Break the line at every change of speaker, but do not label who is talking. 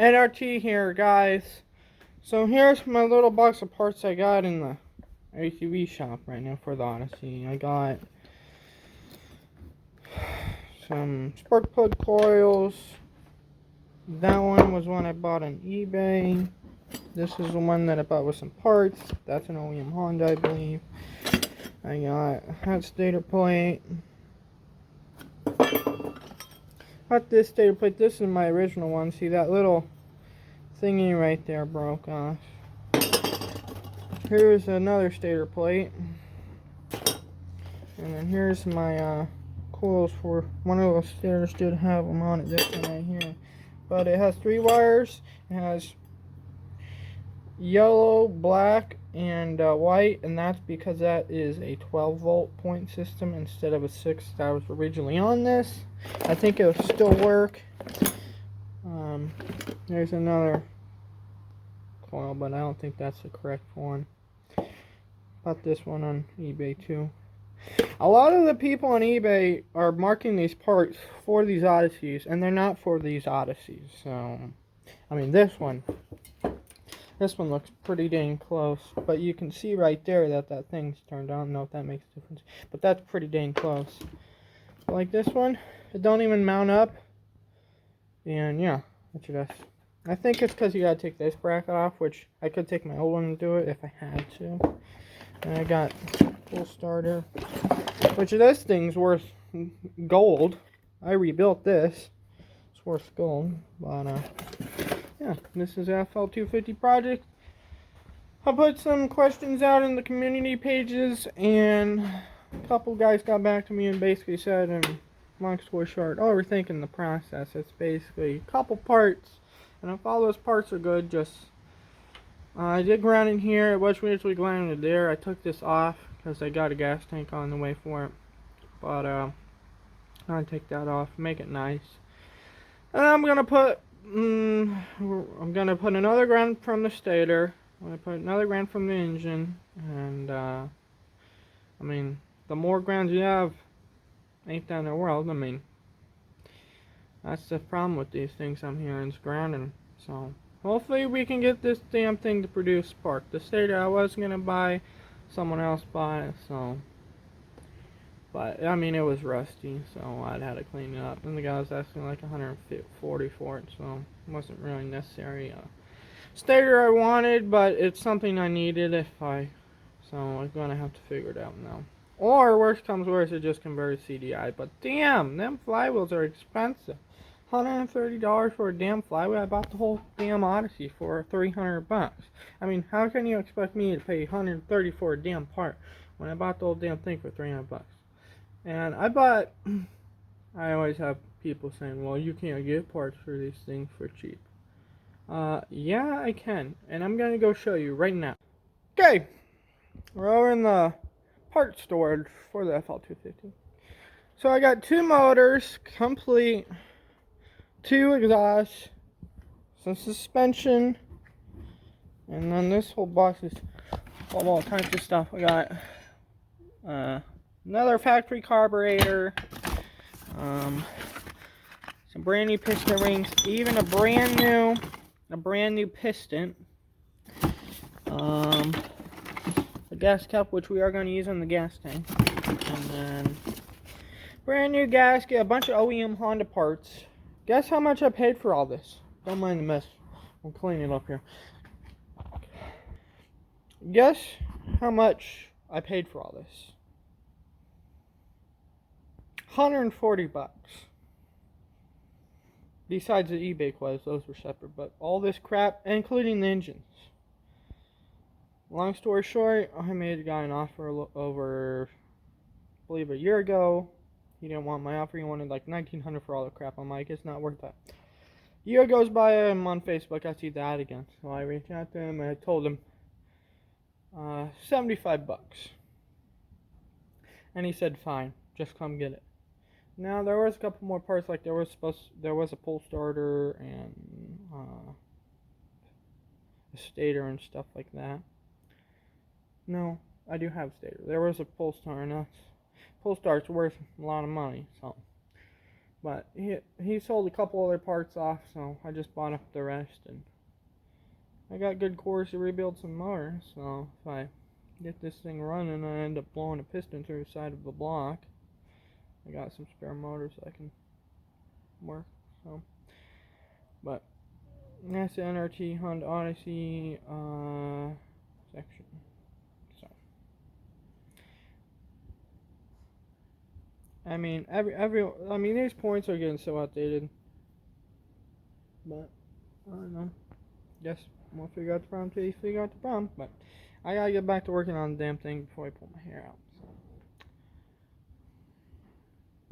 N.R.T here, guys. So here's my little box of parts I got in the ATV shop right now for the Odyssey. I got some spark plug coils. That one was one I bought on eBay. This is the one that I bought with some parts. That's an OEM Honda, I believe. I got that stator plate. Got this stator plate. This is my original one. See that little thingy right there broke off. Here's another stator plate. And then here's my coils for one of those stators. Did have them on it, this one right here. But it has 3 wires. It has yellow, black, and white, and that's because that is a 12-volt point system instead of a 6 that was originally on this. I think it'll still work. There's another coil, but I don't think that's the correct one. Bought this one on eBay too. A lot of the people on eBay are marking these parts for these Odysseys, and they're not for these Odysseys. So, I mean, this one looks pretty dang close, but you can see right there that that thing's turned on. I don't know if that makes a difference, but that's pretty dang close. Like this one, it don't even mount up, and yeah, that's your best. I think it's because you gotta take this bracket off, which I could take my old one and do it if I had to. And I got full starter, which this thing's worth gold. I rebuilt this. It's worth gold, but yeah, this is the FL250 project. I put some questions out in the community pages, and a couple guys got back to me and basically said, and long story short, overthinking the process. It's basically a couple parts, and if all those parts are good, just I did grounding here. It was originally grounded there. I took this off because I got a gas tank on the way for it, but I'm gonna take that off, make it nice, and I'm gonna put another ground from the stator. I'm gonna put another ground from the engine, and I mean, the more grounds you have, ain't that in the world. I mean, that's the problem with these things I'm hearing, is grounding. So hopefully we can get this damn thing to produce spark. The stator I was gonna buy, someone else bought it, so. But I mean, it was rusty, so I'd had to clean it up. And the guy was asking like $140 for it, so it wasn't really necessary. Stator I wanted, but it's something I needed so I'm gonna have to figure it out now. Or worst comes worst, it just converts CDI. But damn, them flywheels are expensive. $130 for a damn flywheel. I bought the whole damn Odyssey for $300. I mean, how can you expect me to pay $130 for a damn part when I bought the whole damn thing for $300? And I always have people saying, well, you can't get parts for these things for cheap. Yeah, I can. And I'm going to go show you right now. Okay. We're over in the part storage for the FL250. So I got 2 motors, complete, 2 exhausts, some suspension, and then this whole box is full of all kinds of stuff. I got, another factory carburetor, some brand new piston rings, even a brand new piston, a gas cap, which we are going to use on the gas tank, and then brand new gasket, a bunch of OEM Honda parts. Guess how much I paid for all this? Don't mind the mess. I'm cleaning it up here. Guess how much I paid for all this? $140. Besides the eBay quotes, those were separate, but all this crap, including the engines. Long story short, I made a guy an offer over, I believe, a year ago. He didn't want my offer. He wanted like $1,900 for all the crap. I'm like, it's not worth that. Year goes by, I'm on Facebook. I see that again, so I reached out to him and I told him $75. And he said, fine, just come get it. Now there was a couple more parts, like there was a pull starter and a stator and stuff like that. No, I do have stator. There was a pull starter, and pull start's worth a lot of money, so But he sold a couple other parts off, so I just bought up the rest, and I got good cores to rebuild some more. So if I get this thing running, I end up blowing a piston through the side of the block. I got some spare motors I can work. So, but that's the N.R.T. Honda Odyssey section. So, I mean, I mean, these points are getting so outdated. But I don't know. Guess we'll figure out the problem till you figure out the problem. But I gotta get back to working on the damn thing before I pull my hair out.